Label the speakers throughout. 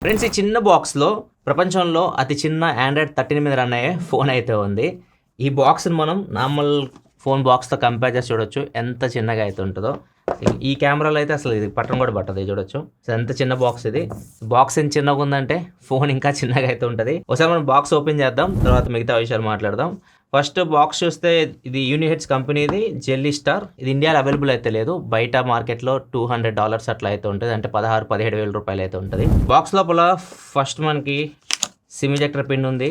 Speaker 1: Friends, ఈ చిన్న బాక్స్లో ప్రపంచంలో అతి చిన్న ఆండ్రాయిడ్ 13 మీద రన్ అయ్యే ఫోన్ అయితే ఉంది. ఈ బాక్స్ని మనం నార్మల్ ఫోన్ బాక్స్తో కంపేర్ చేసి చూడొచ్చు ఎంత చిన్నగా అయితే ఉంటుందో. ఈ కెమెరాలో అయితే అసలు ఇది పట్టడం కూడా పట్టదు. ఇది చూడొచ్చు, సో ఎంత చిన్న బాక్స్ ఇది. బాక్స్ ఎంత చిన్నగా ఉందంటే ఫోన్ ఇంకా చిన్నగా అయితే ఉంటుంది. ఒకసారి మనం బాక్స్ ఓపెన్ చేద్దాం, తర్వాత మిగతా విషయాలు మాట్లాడదాం. ఫస్ట్ బాక్స్ చూస్తే ఇది యూనిహెడ్స్ కంపెనీది జెల్లీ స్టార్. ఇది ఇండియాలో అవైలబుల్ అయితే లేదు, బయట మార్కెట్లో $200 అట్లా అయితే ఉంటుంది, అంటే 16-17 వేల రూపాయలు అయితే ఉంటుంది. బాక్స్ లోపల ఫస్ట్ మనకి సిమ్ ఎజెక్టర్ పిన్ ఉంది,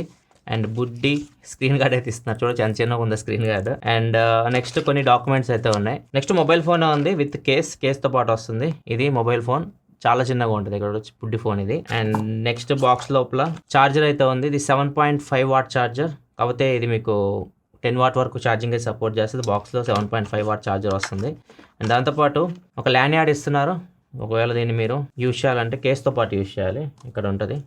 Speaker 1: అండ్ బుడ్డి స్క్రీన్ గార్డ్ అయితే ఇస్తున్నారు. చూడొచ్చు ఎంత చిన్నగా ఉంది స్క్రీన్ గార్డ్. అండ్ నెక్స్ట్ కొన్ని డాక్యుమెంట్స్ అయితే ఉన్నాయి. నెక్స్ట్ మొబైల్ ఫోన్ ఉంది విత్ కేస్తో పాటు వస్తుంది. ఇది మొబైల్ ఫోన్ చాలా చిన్నగా ఉంటుంది. ఇక్కడ వచ్చి బుడ్డి ఫోన్ ఇది. అండ్ నెక్స్ట్ బాక్స్ లోపల చార్జర్ అయితే ఉంది. ఇది 7.5 వాట్ చార్జర్, కాకపోతే ఇది మీకు 10 వాట్ వరకు ఛార్జింగ్ అయితే సపోర్ట్ చేస్తుంది. బాక్స్లో 7.5 వాట్ చార్జర్ వస్తుంది. అండ్ దాంతోపాటు ఒక ల్యాన్ యార్డ్ ఇస్తున్నారు. ఒకవేళ దీన్ని మీరు యూజ్ చేయాలంటే కేస్తో పాటు యూజ్ చేయాలి. ఇక్కడ ఉంటుంది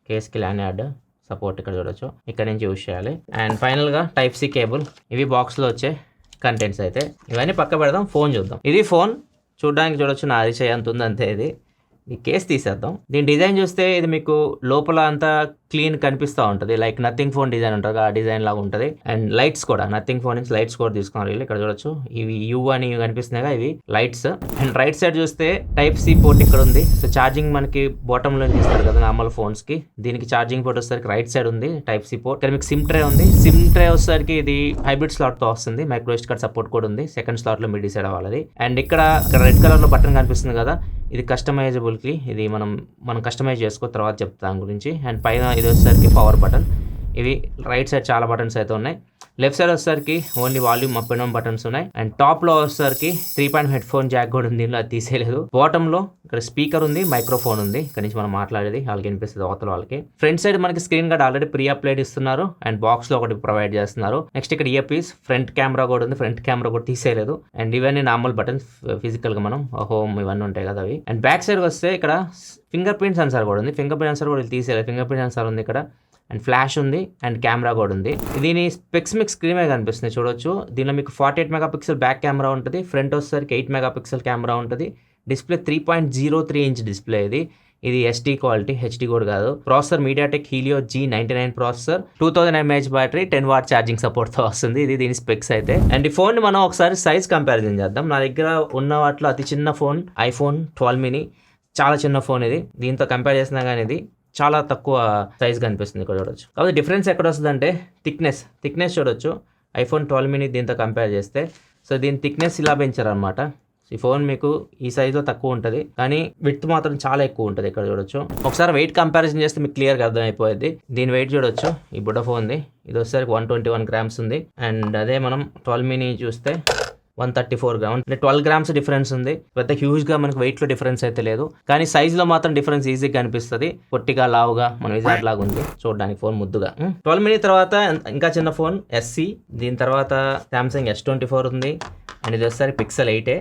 Speaker 1: కేస్కి ల్యాన్ యార్డ్ సపోర్ట్, ఇక్కడ చూడొచ్చు, ఇక్కడ నుంచి యూజ్ చేయాలి. అండ్ ఫైనల్గా టైప్ సి కేబుల్. ఇవి బాక్స్లో వచ్చే కంటెంట్స్ అయితే. ఇవన్నీ పక్క పెడదాం, ఫోన్ చూద్దాం. ఇది ఫోన్ చూడడానికి చూడొచ్చు, నా అరిచేయి అంత ఉంది అంతే. ఇది ఈ కేస్ తీసేద్దాం. దీని డిజైన్ చూస్తే ఇది మీకు లోపల అంతా క్లీన్ కనిపిస్తూ ఉంటుంది, లైక్ నథింగ్ ఫోన్ డిజైన్ ఉంటుంది, ఆ డిజైన్ లాగా ఉంటుంది. అండ్ లైట్స్ కూడా నథింగ్ ఫోన్ నుంచి లైట్స్ కూడా తీసుకున్నారు. ఇక్కడ చూడొచ్చు, ఇవి యూ అని కనిపిస్తున్నాయి, ఇవి లైట్స్. అండ్ రైట్ సైడ్ చూస్తే టైప్ సి పోర్ట్ ఇక్కడ ఉంది. సో ఛార్జింగ్ మనకి బాటమ్ లో ఇస్తారు కదా నార్మల్ ఫోన్స్ కి, దీనికి ఛార్జింగ్ పోర్ట్ వచ్చేసరికి రైట్ సైడ్ ఉంది టైప్ సి పోర్ట్. ఇక్కడ మీకు సిమ్ ట్రే ఉంది. సిమ్ ట్రే వచ్చేసరికి ఇది హైబ్రిడ్ స్లాట్ తో వస్తుంది, మైక్రో ఎస్డి కార్డ్ సపోర్ట్ కూడా ఉంది. సెకండ్ స్లాట్ లో మీరు డిసైడ్ అవ్వాలి. అండ్ ఇక్కడ రెడ్ కలర్ లో బటన్ కనిపిస్తుంది కదా, ఇది కస్టమైజబుల్ కి, ఇది మనం కస్టమైజ్ చేసుకో తర్వాత చెప్తాం దాని గురించి. అండ్ పైన ఇది వచ్చేసరికి పవర్ బటన్. ఇవి రైట్ సైడ్ చాలా బటన్స్ అయితే ఉన్నాయి. లెఫ్ట్ సైడ్ వచ్చేసరికి only volume up and down buttons ఉన్నాయి. అండ్ టాప్ లో వచ్చేసరికి 3.5 హెడ్ ఫోన్ జాక్ కూడా ఉంది, అది తీసేయలేదు. బాటమ్ లో ఇక్కడ స్పీకర్ ఉంది, మైక్రోఫోన్ ఉంది, ఇక్కడ నుంచి మనం మాట్లాడేది వాళ్ళకి వినిపిస్తుంది అవతల వాళ్ళకి. ఫ్రంట్ సైడ్ మనకి screen guard already pre applied ఇస్తున్నారు, అండ్ బాక్స్ లో ఒకటి ప్రొవైడ్ చేస్తున్నారు. నెక్స్ట్ ఇక్కడ ఇయర్ పీస్, ఫ్రంట్ కెమెరా కూడా ఉంది, ఫ్రంట్ కెమెరా కూడా తీసేయలేదు. అండ్ ఇవన్నీ నార్మల్ బటన్స్, ఫిజికల్ గా మనం హోమ్ ఇవన్నీ ఉంటాయి కదా అవి. అండ్ బ్యాక్ సైడ్ వస్తే ఇక్కడ ఫింగర్ ప్రింట్ సెన్సార్ కూడా ఉంది. ఫింగర్ ప్రింట్ సెన్సార్ కూడా తీసేయలేదు, ఫింగర్ ప్రింట్ సెన్సార్ ఉంది ఇక్కడ. అండ్ ఫ్లాష్ ఉంది, అండ్ కెమెరా కూడా ఉంది. దీని స్పెక్స్ మీకు స్క్రీన్ మీద కనిపిస్తుంది చూడొచ్చు. దీనిలో మీకు 48 మెగాపిక్సెల్ బ్యాక్ కెమెరా ఉంటుంది, ఫ్రంట్ వచ్చేసరికి 8 మెగాపిక్సెల్ కెమెరా ఉంటుంది. డిస్ప్లే 3.03 ఇంచ్ డిస్ప్లే ఇది ఎస్టీ క్వాలిటీ, హెచ్డి కూడా కాదు. Processor MediaTek Helio G99 processor, 2000 mAh battery, 10 what charging support తో వస్తుంది. ఇది దీని స్పెక్స్ అయితే. అండ్ ఈ ఫోన్ మనం ఒకసారి సైజ్ కంపారిజన్ చేద్దాం. నా దగ్గర ఉన్న వాటిలో అతి చిన్న ఫోన్ iPhone 12 mini, చాలా చిన్న ఫోన్ ఇది. దీంతో కంపేర్ చేసినా కానీ ఇది చాలా తక్కువ సైజ్ కనిపిస్తుంది, ఇక్కడ చూడొచ్చు. కాబట్టి డిఫరెన్స్ ఎక్కడ వస్తుంది అంటే థిక్నెస్ చూడొచ్చు. iPhone 12 mini దీంతో కంపేర్ చేస్తే, సో దీని థిక్నెస్ ఇలా పెంచారు అనమాట. ఈ ఫోన్ మీకు ఈ సైజులో తక్కువ ఉంటుంది, కానీ విడ్త్ మాత్రం చాలా ఎక్కువ ఉంటుంది, ఇక్కడ చూడొచ్చు. ఒకసారి వెయిట్ కంపారిజన్ చేస్తే మీకు క్లియర్గా అర్థమైపోయింది. దీని వెయిట్ చూడొచ్చు, ఈ బుడ్డ ఫోన్ది. ఇది వచ్చేసరికి 121 grams ఉంది. అండ్ అదే మనం 12 mini చూస్తే 134 grams, అంటే 12 grams డిఫరెన్స్ ఉంది. పెద్ద హ్యూజ్ గా మనకి వెయిట్ లో డిఫరెన్స్ అయితే లేదు, కానీ సైజ్ లో మాత్రం డిఫరెన్స్ ఈజీగా కనిపిస్తుంది. పొట్టిగా లావుగా మన విజార్డ్ లాగా ఉంది చూడడానికి ఫోన్ ముద్దుగా. 12 mini తర్వాత ఇంకా చిన్న ఫోన్ SC, దీని తర్వాత Samsung S24 ఉంది. అండ్ ఇది వచ్చేసరికి Pixel 8.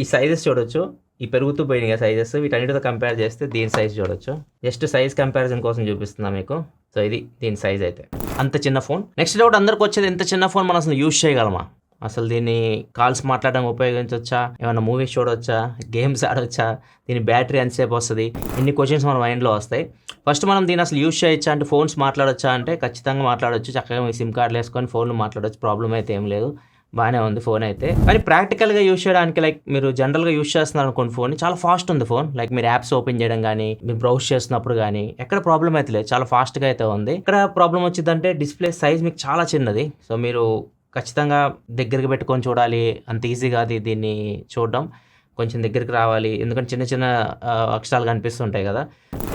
Speaker 1: ఈ సైజెస్ చూడొచ్చు, ఈ పెరుగుతూ పోయినాయి సైజెస్. వీటన్నిటితో కంపేర్ చేస్తే దీని సైజ్ చూడొచ్చు. జస్ట్ సైజ్ కంపారిజన్ కోసం చూపిస్తున్నా మీకు. సో ఇది దీని సైజ్ అయితే, అంత చిన్న ఫోన్. నెక్స్ట్ డౌట్ అందరికి వచ్చేది, ఎంత చిన్న ఫోన్ మనం అసలు యూజ్ చేయగలమా? అసలు దీన్ని కాల్స్ మాట్లాడడం ఉపయోగించవచ్చా, ఏమైనా మూవీస్ చూడవచ్చా, గేమ్స్ ఆడవచ్చా, దీని బ్యాటరీ ఎంతసేపు వస్తుంది, ఇన్ని క్వశ్చన్స్ మన మైండ్లో వస్తాయి. ఫస్ట్ మనం దీన్ని అసలు యూజ్ చేయొచ్చా అంటే, ఫోన్స్ మాట్లాడొచ్చా అంటే ఖచ్చితంగా మాట్లాడవచ్చు. చక్కగా మీ సిమ్ కార్డులు వేసుకొని ఫోన్లు మాట్లాడవచ్చు, ప్రాబ్లం అయితే ఏం లేదు, బాగానే ఉంది ఫోన్ అయితే. కానీ ప్రాక్టికల్గా యూజ్ చేయడానికి, లైక్ మీరు జనరల్గా యూజ్ చేస్తున్నారు అనుకోండి ఫోన్, చాలా ఫాస్ట్ ఉంది ఫోన్. లైక్ మీరు యాప్స్ ఓపెన్ చేయడం కానీ, మీరు బ్రౌజ్ చేస్తున్నప్పుడు కానీ ఎక్కడ ప్రాబ్లం అయితే లేదు, చాలా ఫాస్ట్గా అయితే ఉంది. ఇక్కడ ప్రాబ్లం వచ్చిందంటే డిస్ప్లే సైజ్ మీకు చాలా చిన్నది. సో మీరు ఖచ్చితంగా దగ్గరికి పెట్టుకొని చూడాలి, అంత ఈజీగా అది దీన్ని చూడడం. కొంచెం దగ్గరికి రావాలి, ఎందుకంటే చిన్న చిన్న అక్షరాలు కనిపిస్తుంటాయి కదా.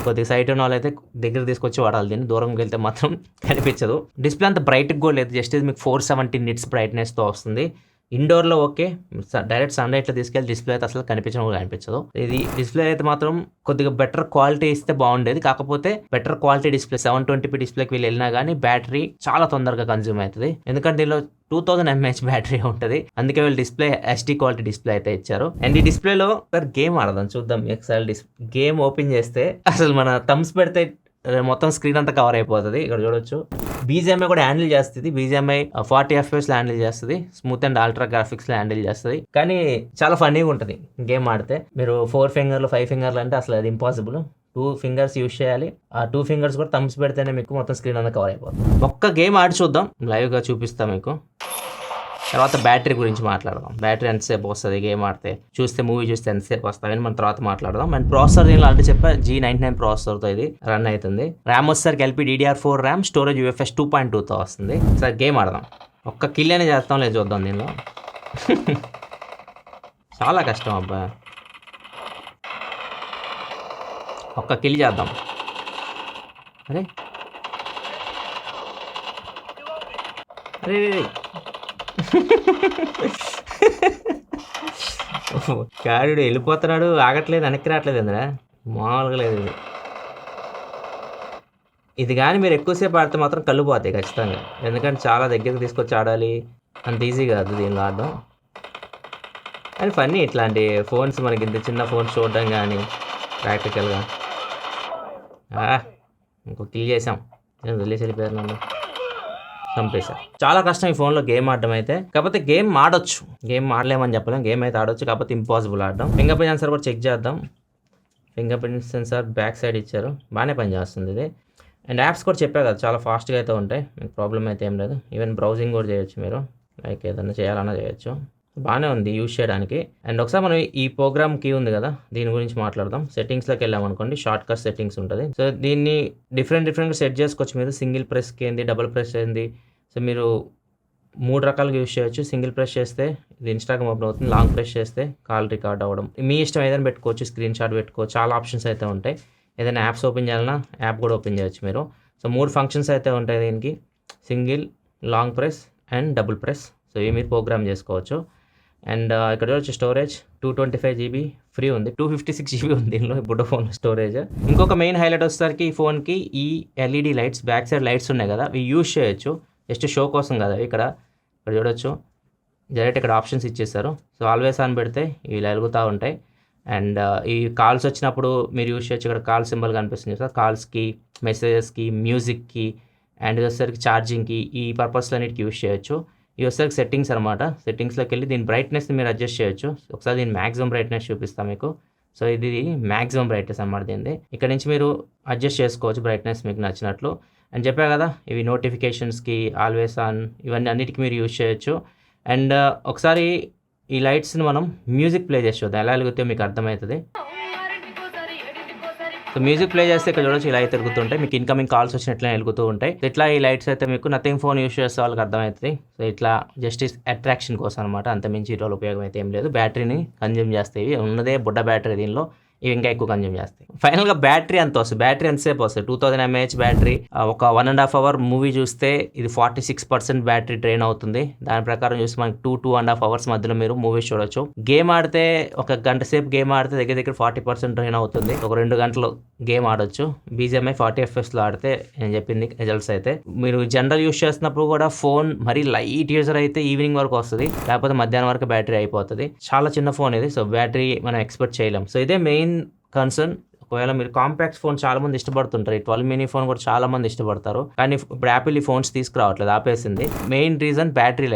Speaker 1: కొద్దిగా సైట్ ఉన్న వాళ్ళు అయితే దగ్గర తీసుకొచ్చి వాడాలి దీన్ని, దూరంకి వెళ్తే మాత్రం కనిపించదు. డిస్ప్లే అంత బ్రైట్గా కూడా లేదు, జస్ట్ ఇది మీకు 470 nits బ్రైట్నెస్తో వస్తుంది. ఇండోర్లో ఓకే, డైరెక్ట్ సన్లైట్లో తీసుకెళ్ళి డిస్ప్లే అయితే అసలు కనిపించడం కూడా కనిపించదు. ఇది డిస్ప్లే అయితే మాత్రం కొద్దిగా బెటర్ క్వాలిటీ ఇస్తే బాగుండేది, కాకపోతే బెటర్ క్వాలిటీ డిస్ప్లే 720p డిస్ప్లేకి వీళ్ళు వెళ్ళినా కానీ బ్యాటరీ చాలా తొందరగా కన్జ్యూమ్ అవుతుంది, ఎందుకంటే దీనిలో 2000 mAh బ్యాటరీ ఉంటుంది. అందుకే వీళ్ళు డిస్ప్లే HD క్వాలిటీ డిస్ప్లే అయితే ఇచ్చారు. అండ్ ఈ డిస్ప్లేలో గేమ్ ఆడదాం చూద్దాం. ఒకసారి గేమ్ ఓపెన్ చేస్తే అసలు మన థమ్స్ పెడితే మొత్తం స్క్రీన్ అంతా కవర్ అయిపోతుంది, ఇక్కడ చూడొచ్చు. BGMI కూడా హ్యాండిల్ చేస్తుంది, BGMI 40 FPS హ్యాండిల్ చేస్తుంది, స్మూత్ అండ్ అల్ట్రా గ్రాఫిక్స్ లో హ్యాండిల్ చేస్తుంది. కానీ చాలా ఫన్నీగా ఉంటుంది గేమ్ ఆడితే. మీరు 4 ఫింగర్లు 5 ఫింగర్లు అంటే అసలు అది ఇంపాసిబుల్, 2 ఫింగర్స్ యూజ్ చేయాలి. ఆ 2 ఫింగర్స్ కూడా థమ్స్ పెడితేనే మీకు మొత్తం స్క్రీన్ అంతా కవర్ అయిపోతుంది. ఒక్క గేమ్ ఆడి చూద్దాం, లైవ్గా చూపిస్తాం మీకు. తర్వాత బ్యాటరీ గురించి మాట్లాడదాం. బ్యాటరీ ఎంతసేపు వస్తుంది గేమ్ ఆడితే, మూవీ చూస్తే ఎంతసేపు వస్తాయని మనం తర్వాత మాట్లాడదాం. అండ్ ప్రాసెసర్ నేను ఆల్రెడీ చెప్పా, G99 ప్రాసెసర్తో ఇది రన్ అవుతుంది. ర్యామ్ వచ్చేసరికి LP DDR4 RAM, storage UFS 2.2తో వస్తుంది. సరే గేమ్ ఆడదాం. ఒక్క కిల్ అనే చేస్తాం, లేదు చూద్దాం దీనిలో. చాలా కష్టం అబ్బా, ఒక్క కిల్ చేద్దాం. అరే అరే కాడు వెళ్ళిపోతున్నాడు, ఆగట్లేదు, వెనక్కి రావట్లేదు అందరా, మామూలుగా లేదు ఇది. ఇది కానీ మీరు ఎక్కువసేపు ఆడితే మాత్రం కళ్ళు పోతాయి ఖచ్చితంగా, ఎందుకంటే చాలా దగ్గరికి తీసుకొచ్చి ఆడాలి, అంత ఈజీ కాదు దీనిలో ఆడడం. అని ఫన్నీ ఇట్లాంటి ఫోన్స్, మనకి ఇంత చిన్న ఫోన్స్ చూడడం కానీ ప్రాక్టికల్గా. ఇంకో కిల్ చేసాం, నేను వదిలేసి వెళ్ళిపోయారు, నన్ను చంపేశారు. చాలా కష్టం ఈ ఫోన్లో గేమ్ ఆడడం అయితే. కాకపోతే గేమ్ ఆడొచ్చు, గేమ్ ఆడలేమని చెప్పలేం, గేమ్ అయితే ఆడొచ్చు, కాకపోతే ఇంపాసిబుల్ ఆడడం. ఫింగర్ ప్రింట్ సెన్సార్ కూడా చెక్ చేద్దాం. Finger print censor back side ఇచ్చారు, బాగానే పనిచేస్తుంది ఇది. అండ్ యాప్స్ కూడా చెప్పా కదా, చాలా ఫాస్ట్గా అయితే ఉంటాయి, మీకు ప్రాబ్లం అయితే ఏం లేదు. ఈవెన్ బ్రౌజింగ్ కూడా చేయొచ్చు మీరు, లైక్ ఏదైనా చేయాలన్నా చేయొచ్చు, బాగానే ఉంది యూజ్ చేయడానికి. అండ్ ఒకసారి మనం ఈ ప్రోగ్రామ్ కీ ఉంది కదా, దీని గురించి మాట్లాడదాం. సెట్టింగ్స్లోకి వెళ్ళామనుకోండి, షార్ట్ కట్ సెట్టింగ్స్ ఉంటుంది. సో దీన్ని డిఫరెంట్గా సెట్ చేసుకోవచ్చు మీరు. సింగిల్ ప్రెస్కి ఏంది, డబుల్ ప్రెస్ ఏంది, సో మీరు 3 రకాలుగా యూజ్ చేయొచ్చు. సింగిల్ ప్రెస్ చేస్తే ఇది ఇన్స్టాగ్రామ్ ఓపెన్ అవుతుంది, లాంగ్ ప్రెస్ చేస్తే కాల్ రికార్డ్ అవ్వడం, మీ ఇష్టం ఏదైనా పెట్టుకోవచ్చు, స్క్రీన్ షాట్ పెట్టుకోవచ్చు, చాలా ఆప్షన్స్ అయితే ఉంటాయి. ఏదైనా యాప్స్ ఓపెన్ చేయాలన్నా యాప్ కూడా ఓపెన్ చేయొచ్చు మీరు. సో 3 ఫంక్షన్స్ అయితే ఉంటాయి దీనికి, single, long press and double press. So ఇవి మీరు ప్రోగ్రామ్ చేసుకోవచ్చు. అండ్ ఇక్కడ వచ్చి స్టోరేజ్ 225 GB ఫ్రీ ఉంది, 256 GB ఉంది దీనిలో ఇప్పుడు ఫోన్ స్టోరేజ్. ఇంకొక మెయిన్ హైలైట్ వచ్చేసరికి ఈ ఫోన్కి ఈ LED lights, back side lights ఉన్నాయి కదా, ఇవి యూజ్ చేయొచ్చు, జస్ట్ షో కోసం కదా. ఇక్కడ చూడొచ్చు, డైరెక్ట్ ఇక్కడ ఆప్షన్స్ ఇచ్చేసారు. సో ఆల్వేస్ ఆన్ పెడితే ఇవి వెలుగుతూ ఉంటాయి. అండ్ ఈ కాల్స్ వచ్చినప్పుడు మీరు యూజ్ చేయొచ్చు. ఇక్కడ కాల్ సింబల్ కనిపిస్తుంది సార్, కాల్స్కి, మెసేజెస్కి, మ్యూజిక్కి, అండ్ వచ్చేసరికి ఛార్జింగ్కి, ఈ పర్పస్లన్నిటికి యూజ్ చేయొచ్చు. ఇవి వచ్చేసరికి సెట్టింగ్స్ అనమాట. సెట్టింగ్స్లోకి వెళ్ళి దీని బ్రైట్నెస్ని మీరు అడ్జస్ట్ చేయొచ్చు. ఒకసారి దీని మ్యాక్సిమం బ్రైట్నెస్ చూపిస్తాను మీకు. సో ఇది మ్యాక్సిమం బ్రైట్నెస్ అనమాట దీనిది. ఇక్కడ నుంచి మీరు అడ్జస్ట్ చేసుకోవచ్చు బ్రైట్నెస్ మీకు నచ్చినట్లు. అని చెప్పా కదా, ఇవి నోటిఫికేషన్స్కి, ఆల్వేస్ ఆన్, ఇవన్నీ అన్నిటికీ మీరు యూజ్ చేయొచ్చు. అండ్ ఒకసారి ఈ లైట్స్ని మనం మ్యూజిక్ ప్లే చేసి చూద్దాం, ఎలా వెలుగుతాయో మీకు అర్థమవుతుంది. సో మ్యూజిక్ ప్లే చేస్తే ఇక్కడ చూడొచ్చు, ఇలా అయితే తిరుగుతుంటాయి, మీకు ఇన్కమింగ్ కాల్స్ వచ్చినట్లే వెలుగుతూ ఉంటాయి. ఇట్లా ఈ లైట్స్ అయితే మీకు నథింగ్ ఫోన్ యూస్ చేస్తే వాళ్ళకి అర్థమవుతుంది. సో ఇట్లా జస్ట్ అట్రాక్షన్ కోసం అనమాట, అంతమించి ఇటువంటి ఉపయోగం అయితే ఏం లేదు. బ్యాటరీని కన్జ్యూమ్ చేస్తాయి, ఉన్నదే బుడ్డ బ్యాటరీ, దీనిలో ఇవి ఇంకా ఎక్కువ కన్జ్యూమ్ చేస్తాయి. ఫైనల్గా బ్యాటరీ ఎంత వస్తుంది, బ్యాటరీ ఎంతసేపు వస్తుంది, 2000 mAh బ్యాటరీ. ఒక 1.5 hour మూవీ చూస్తే ఇది 46% బ్యాటరీ డ్రైన్ అవుతుంది. దాని ప్రకారం చూస్తే మనకి 2.5 hours మధ్యలో మీరు మూవీస్ చూడొచ్చు. గేమ్ ఆడితే ఒక గంట సేపు గేమ్ ఆడితే దగ్గర 40% డ్రైన్ అవుతుంది. ఒక 2 గంటలు గేమ్ ఆడొచ్చు. BGMI 40 FPS ఆడితే నేను చెప్పింది రిజల్ట్స్ అయితే. మీరు జనరల్ యూస్ చేస్తున్నప్పుడు కూడా ఫోన్ మరీ లైట్ యూజర్ అయితే ఈవినింగ్ వరకు వస్తుంది, లేకపోతే మధ్యాహ్నం వరకు బ్యాటరీ అయిపోతుంది. చాలా చిన్న ఫోన్ ఇది, సో బ్యాటరీ మనం ఎక్స్పెక్ట్ చేయలేం. సో ఇదే మెయిన్ కన్సర్న్. ఒకవేళ మీరు కాంపాక్ట్ ఫోన్ చాలా మంది ఇష్టపడుతుంటారు, ఈ 12 mini ఫోన్ కూడా చాలా మంది ఇష్టపడతారు, కానీ ఇప్పుడు యాపిల్ ఈ ఫోన్స్ తీసుకురావట్లేదు, ఆపేసింది. మెయిన్ రీజన్ బ్యాటరీ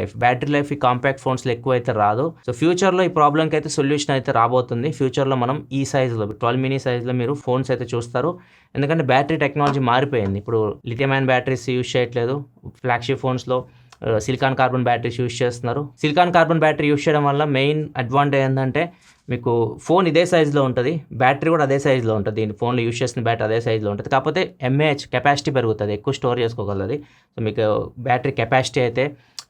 Speaker 1: లైఫ్ ఈ కాంపాక్ట్ ఫోన్స్లో ఎక్కువ అయితే రాదు. సో ఫ్యూచర్లో ఈ ప్రాబ్లంకి అయితే సొల్యూషన్ అయితే రాబోతుంది. ఫ్యూచర్లో మనం ఈ సైజులో 12 mini సైజులో మీరు ఫోన్స్ అయితే చూస్తారు, ఎందుకంటే బ్యాటరీ టెక్నాలజీ మారిపోయింది. ఇప్పుడు లిథియం అయాన్ బ్యాటరీస్ యూజ్ చేయట్లేదు, ఫ్లాగ్షిప్ ఫోన్స్లో సిలికాన్ కార్బన్ బ్యాటరీస్ యూజ్ చేస్తున్నారు. సిలికాన్ కార్బన్ బ్యాటరీ యూజ్ చేయడం వల్ల మెయిన్ అడ్వాంటేజ్ ఏంటంటే మీకు ఫోన్ ఇదే సైజులో ఉంటుంది, బ్యాటరీ కూడా అదే సైజులో ఉంటుంది, దీని ఫోన్లో యూజ్ చేసిన బ్యాటరీ అదే సైజులో ఉంటుంది, కాకపోతే mAh కెపాసిటీ పెరుగుతుంది, ఎక్కువ స్టోర్ చేసుకోగలది. సో మీకు బ్యాటరీ కెపాసిటీ అయితే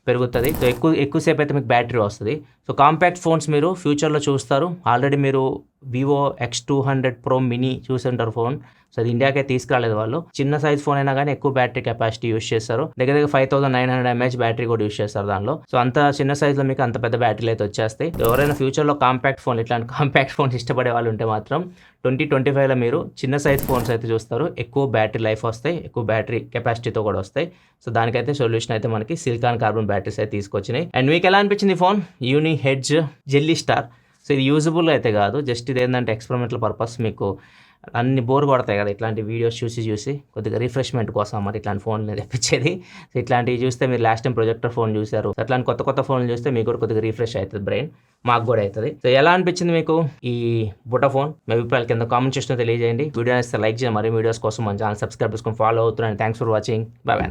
Speaker 1: పెరుగుతుంది, సో ఎక్కువసేపు అయితే మీకు బ్యాటరీ వస్తుంది. సో కాంపాక్ట్ ఫోన్స్ మీరు ఫ్యూచర్లో చూస్తారు. ఆల్రెడీ మీరు Vivo X200 Pro Mini చూసింటారు ఫోన్. సో అది ఇండియాకే తీసుకురాలేదు వాళ్ళు. చిన్న సైజ్ ఫోన్ అయినా కానీ ఎక్కువ బ్యాటరీ కెపాసిటీ యూజ్ చేస్తారు, దగ్గర 5900 mAh బ్యాటరీ కూడా యూజ్ చేస్తారు దానిలో. సో అంత చిన్న సైజులో మీకు అంత పెద్ద బ్యాటరీలు అయితే వచ్చేస్తాయి. ఎవరైనా ఫ్యూచర్లో కాంపాక్ట్ ఫోన్, ఇట్లాంటి కాంపాక్ట్ ఫోన్స్ ఇష్టపడే వాళ్ళు ఉంటే మాత్రం 2025లో మీరు చిన్న సైజ్ ఫోన్స్ అయితే చూస్తారు, ఎక్కువ బ్యాటరీ లైఫ్ వస్తాయి, ఎక్కువ బ్యాటరీ కెపాసిటీతో కూడా వస్తాయి. సో దానికైతే సొల్యూషన్ అయితే మనకి సిలికాన్ కార్బన్ బ్యాటరీస్ అయితే తీసుకొచ్చినాయి. అండ్ మీకు ఎలా అనిపించింది ఫోన్? యూని హెడ్జ్ జెల్లీ స్టార్. సో ఇది యూజబుల్ అయితే కాదు, జస్ట్ ఇది ఏంటంటే ఎక్స్పెరిమెంటల్ పర్పస్. మీకు అన్ని బోర్ కొడతాయి కదా ఇట్లాంటి వీడియోస్ చూసి కొద్దిగా రిఫ్రెష్మెంట్ కోసం అన్నమాట ఇట్లాంటి ఫోన్లు తెప్పించేది. సో ఇట్లాంటివి చూస్తే మీరు లాస్ట్ టైం ప్రొజెక్టర్ ఫోన్ చూశారు, అట్లాంటి కొత్త ఫోన్లు చూస్తే మీకు కూడా కొద్దిగా రిఫ్రెష్ అవుతుంది బ్రెయిన్, మాకు కూడా అవుతుంది. సో ఎలా అనిపించింది మీకు ఈ బుటా ఫోన్? మీ అభిప్రాయాలు కింద కామెంట్ చేసిన తెలియజేయండి. వీడియో ఇస్తే లైక్ చేయండి, మరి వీడియోస్ కోసం మన ఛానల్ సబ్స్క్రైబ్ చేసుకొని ఫాలో అవుతున్నాను. Thanks for watching. By by.